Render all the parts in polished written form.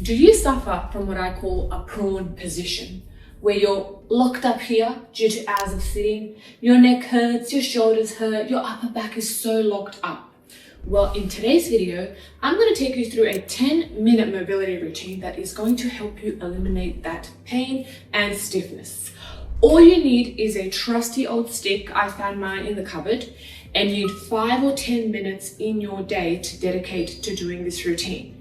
Do you suffer from what I call a prawn position, where you're locked up here due to hours of sitting, your neck hurts, your shoulders hurt, your upper back is so locked up? Well, in today's video, I'm going to take you through a 10-minute mobility routine that is going to help you eliminate that pain and stiffness. All you need is a trusty old stick. I found mine in the cupboard, and you need 5 or 10 minutes in your day to dedicate to doing this routine.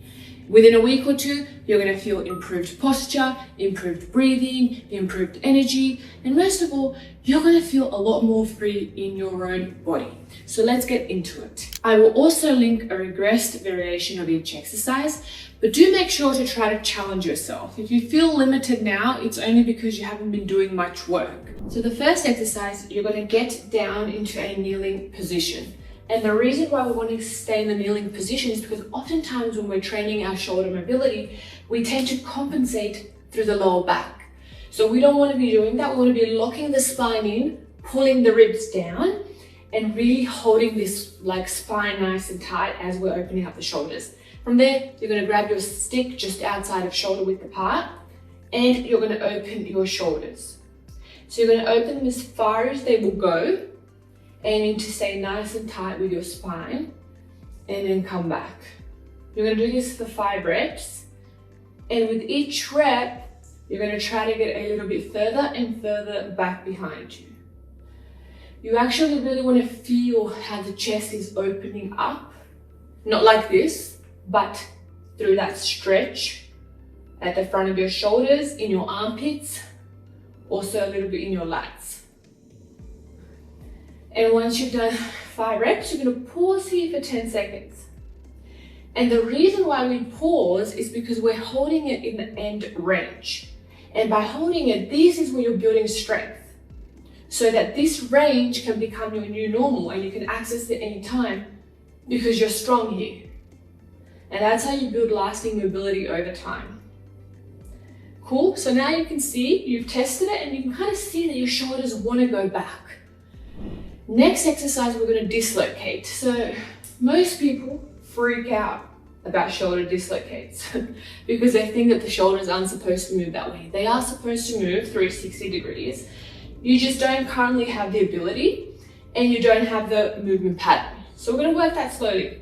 Within a week or two, you're going to feel improved posture, improved breathing, improved energy, and most of all, you're going to feel a lot more free in your own body. So let's get into it. I will also link a regressed variation of each exercise, but do make sure to try to challenge yourself. If you feel limited now, it's only because you haven't been doing much work. So the first exercise, you're going to get down into a kneeling position. And the reason why we want to stay in the kneeling position is because oftentimes when we're training our shoulder mobility, we tend to compensate through the lower back. So we don't want to be doing that. We want to be locking the spine in, pulling the ribs down, and really holding this spine nice and tight as we're opening up the shoulders. From there, you're going to grab your stick just outside of shoulder width apart, and you're going to open your shoulders. So you're going to open them as far as they will go, aiming to stay nice and tight with your spine, and then come back. You're going to do this for 5 reps, and with each rep, you're going to try to get a little bit further and further back behind you. You actually really want to feel how the chest is opening up, not like this, but through that stretch at the front of your shoulders, in your armpits, also a little bit in your lats. And once you've done 5 reps, you're going to pause here for 10 seconds. And the reason why we pause is because we're holding it in the end range. And by holding it, this is where you're building strength, so that this range can become your new normal and you can access it anytime because you're strong here. And that's how you build lasting mobility over time. Cool, so now you can see, you've tested it and you can kind of see that your shoulders want to go back. Next exercise, we're going to dislocate. So most people freak out about shoulder dislocates because they think that the shoulders aren't supposed to move that way. They are supposed to move 360 degrees. You just don't currently have the ability and you don't have the movement pattern. So we're going to work that slowly.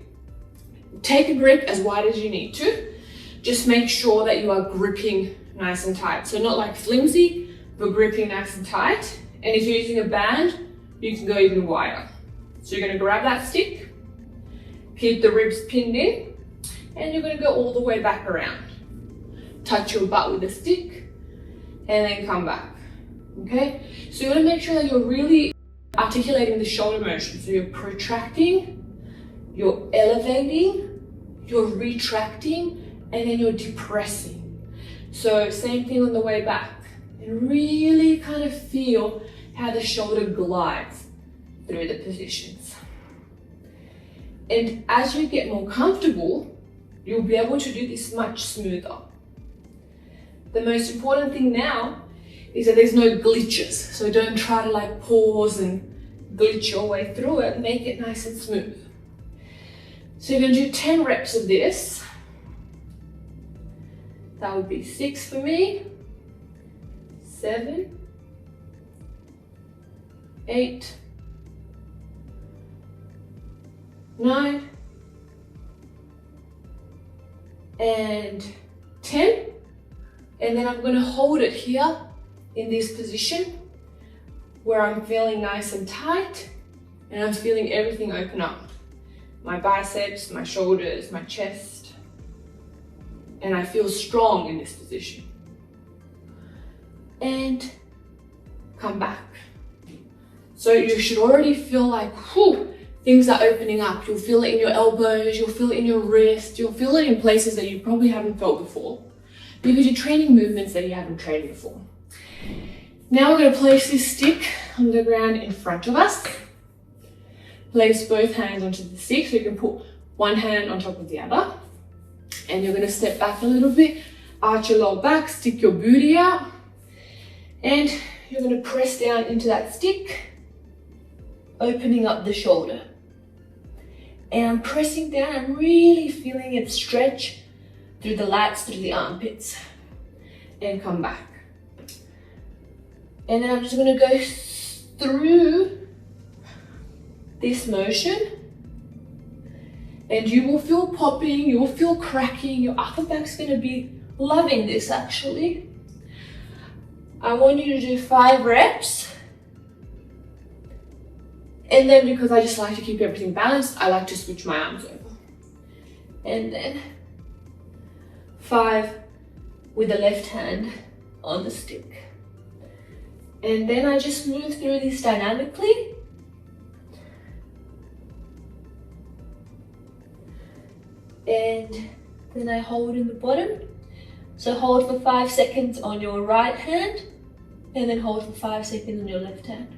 Take a grip as wide as you need to. Just make sure that you are gripping nice and tight. So not like flimsy, but gripping nice and tight. And if you're using a band, you can go even wider. So you're going to grab that stick, keep the ribs pinned in, and you're going to go all the way back around. Touch your butt with the stick, and then come back. Okay? So you want to make sure that you're really articulating the shoulder motion. So you're protracting, you're elevating, you're retracting, and then you're depressing. So same thing on the way back. And really kind of feel how the shoulder glides through the positions. And as you get more comfortable, you'll be able to do this much smoother. The most important thing now is that there's no glitches. So don't try to pause and glitch your way through it. Make it nice and smooth. So you're going to do 10 reps of this. That would be 6 for me, 7, 8, 9, and 10. And then I'm going to hold it here in this position where I'm feeling nice and tight and I'm feeling everything open up. My biceps, my shoulders, my chest. And I feel strong in this position. And come back. So you should already feel like, whew, things are opening up. You'll feel it in your elbows, you'll feel it in your wrist, you'll feel it in places that you probably haven't felt before because you're training movements that you haven't trained before. Now we're going to place this stick on the ground in front of us. Place both hands onto the stick so you can put one hand on top of the other. And you're going to step back a little bit, arch your lower back, stick your booty out, and you're going to press down into that stick, opening up the shoulder. And I'm pressing down, I'm really feeling it stretch through the lats, through the armpits, and come back. And then I'm just gonna go through this motion, and you will feel popping, you will feel cracking, your upper back's gonna be loving this actually. I want you to do 5 reps. And then because I just like to keep everything balanced, I like to switch my arms over. And then 5 with the left hand on the stick. And then I just move through this dynamically. And then I hold in the bottom. So hold for 5 seconds on your right hand, and then hold for 5 seconds on your left hand.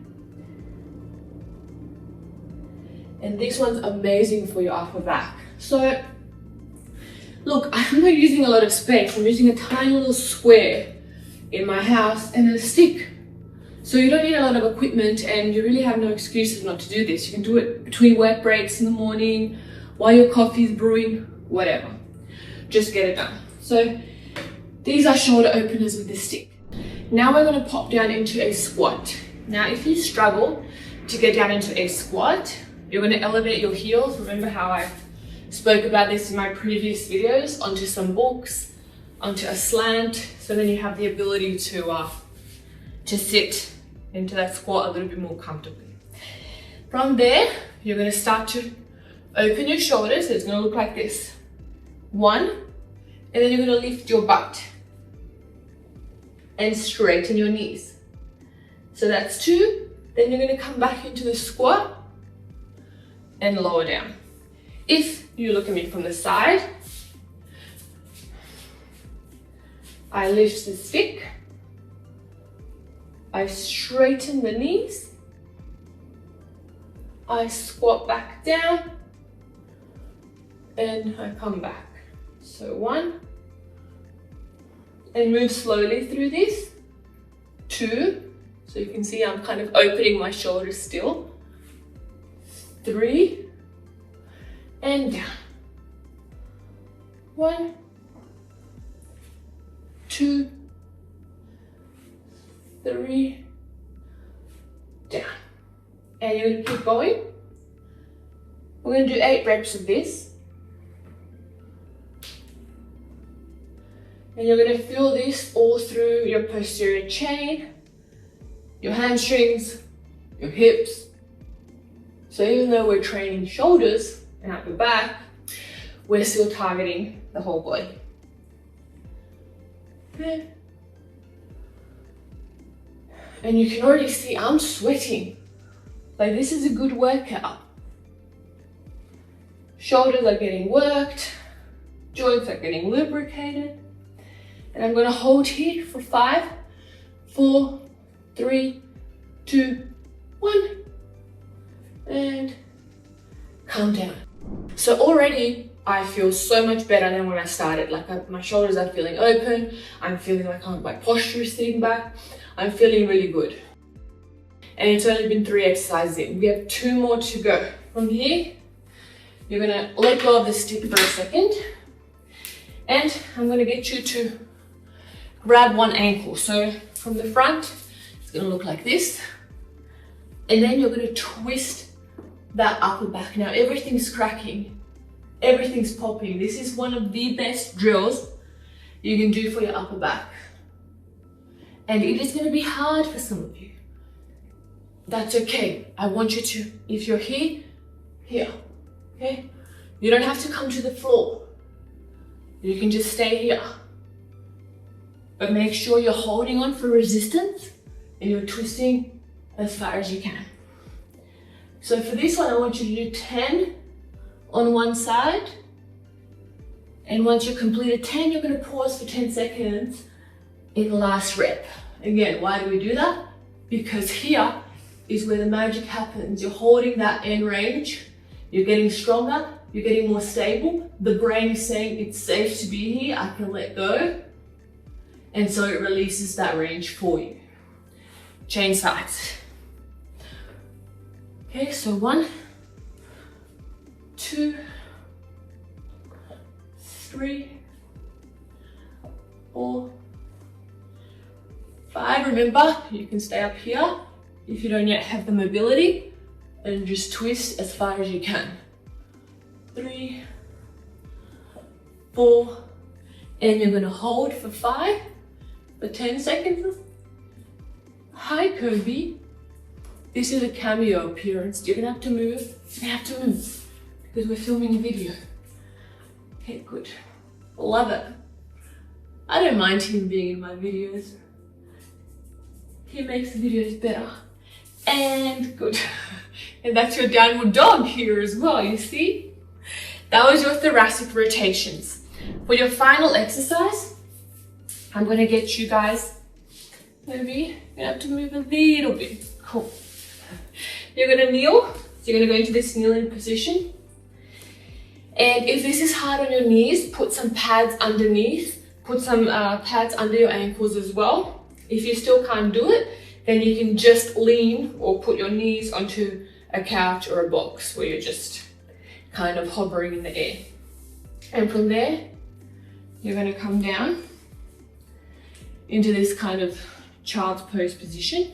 And this one's amazing for your upper back. So, look, I'm not using a lot of space. I'm using a tiny little square in my house and a stick. So you don't need a lot of equipment, and you really have no excuses not to do this. You can do it between work breaks in the morning, while your coffee's brewing, whatever. Just get it done. So these are shoulder openers with this stick. Now we're going to pop down into a squat. Now if you struggle to get down into a squat, you're going to elevate your heels. Remember how I spoke about this in my previous videos, onto some books, onto a slant, so then you have the ability to sit into that squat a little bit more comfortably. From there, you're going to start to open your shoulders. So it's going to look like this. 1, and then you're going to lift your butt and straighten your knees. So that's 2. Then you're going to come back into the squat and lower down. If you look at me from the side, I lift the stick, I straighten the knees, I squat back down, and I come back. So 1, and move slowly through this. 2, so you can see I'm kind of opening my shoulders still. 3, and down. 1, 2, 3, down. And you're going to keep going. We're going to do 8 reps of this. And you're going to feel this all through your posterior chain, your hamstrings, your hips. So even though we're training shoulders and upper back, we're still targeting the whole body. Okay. And you can already see I'm sweating. Like, this is a good workout. Shoulders are getting worked, joints are getting lubricated. And I'm going to hold here for 5, 4, 3, 2, 1. And calm down. So already I feel so much better than when I started. Like, my shoulders are feeling open. I'm feeling like my posture is sitting back. I'm feeling really good. And it's only been 3 exercises in. We have 2 more to go. From here, you're going to let go of the stick for a second. And I'm going to get you to grab one ankle. So from the front, it's going to look like this. And then you're going to twist that upper back. Now everything's cracking. Everything's popping. This is one of the best drills you can do for your upper back. And it is going to be hard for some of you. That's okay. I want you to, if you're here, okay? You don't have to come to the floor. You can just stay here. But make sure you're holding on for resistance and you're twisting as far as you can. So for this one, I want you to do 10 on one side. And once you've completed 10, you're going to pause for 10 seconds in the last rep. Again, why do we do that? Because here is where the magic happens. You're holding that end range. You're getting stronger. You're getting more stable. The brain is saying it's safe to be here. I can let go. And so it releases that range for you. Change sides. Okay, so 1, 2, 3, 4, 5. Remember, you can stay up here if you don't yet have the mobility, and just twist as far as you can. 3, 4, and you're gonna hold for 5 for 10 seconds. Hi, Kobe. This is a cameo appearance. You're gonna have to move. You have to move because we're filming a video. Okay, good. Love it. I don't mind him being in my videos. He makes the videos better. And good. And that's your downward dog here as well, you see? That was your thoracic rotations. For your final exercise, I'm gonna get you guys, maybe you're gonna have to move a little bit. Cool. You're gonna kneel. So you're gonna go into this kneeling position. And if this is hard on your knees, put some pads underneath. Put some pads under your ankles as well. If you still can't do it, then you can just lean or put your knees onto a couch or a box where you're just kind of hovering in the air. And from there, you're going to come down into this kind of child's pose position,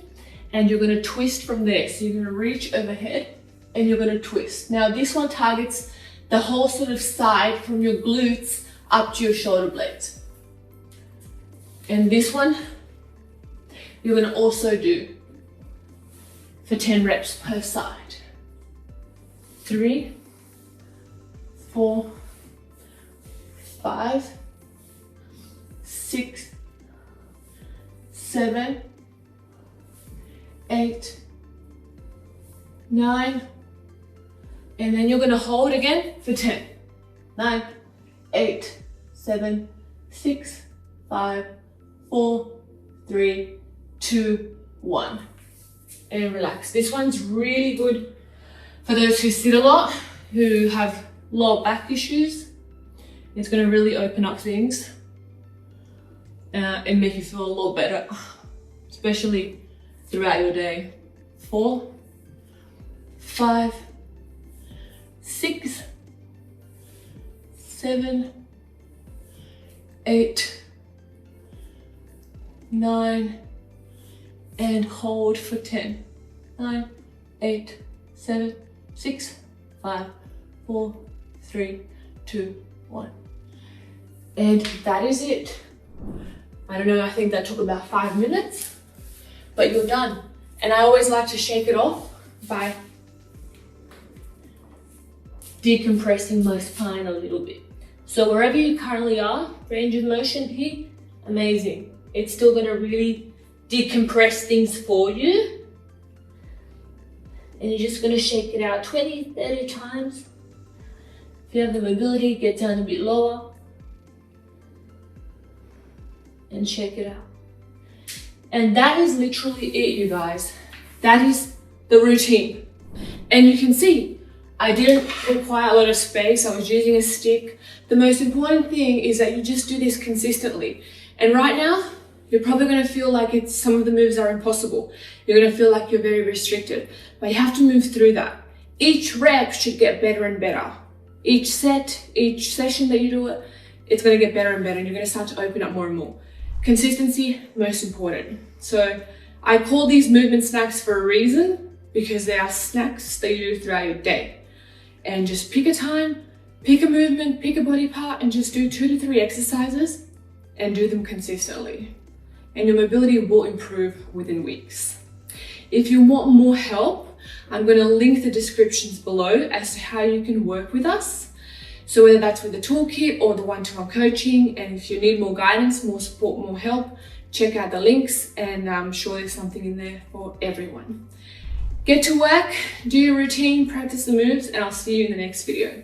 and you're going to twist from there. So you're going to reach overhead and you're going to twist. Now this one targets the whole sort of side from your glutes up to your shoulder blades. And this one, you're going to also do for 10 reps per side. 3, 4, 5, 6, 7, 8, 9, and then you're going to hold again for 10. 9, 8, 7, 6, 5, 4, 3, 2, 1. And relax. This one's really good for those who sit a lot, who have lower back issues. It's going to really open up things and make you feel a lot better, especially throughout your day. 4, 5, 6, 7, 8, 9, and hold for 10. 9, 8, 7, 6, 5, 4, 3, 2, 1. And that is it. I don't know, I think that took about 5 minutes, but you're done. And I always like to shake it off by decompressing my spine a little bit. So wherever you currently are, range of motion here, amazing. It's still gonna really decompress things for you. And you're just gonna shake it out 20, 30 times. If you have the mobility, get down a bit lower and shake it out. And that is literally it, you guys. That is the routine. And you can see, I didn't require a lot of space. I was using a stick. The most important thing is that you just do this consistently. And right now, you're probably going to feel like some of the moves are impossible. You're going to feel like you're very restricted, but you have to move through that. Each rep should get better and better. Each set, each session that you do it, it's going to get better and better, and you're going to start to open up more and more. Consistency, most important. So I call these movement snacks for a reason, because they are snacks that you do throughout your day. And just pick a time, pick a movement, pick a body part, and just do 2 to 3 exercises and do them consistently. And your mobility will improve within weeks. If you want more help, I'm going to link the descriptions below as to how you can work with us. So whether that's with the toolkit or the one-to-one coaching, and if you need more guidance, more support, more help, check out the links, and I'm sure there's something in there for everyone. Get to work, do your routine, practice the moves, and I'll see you in the next video.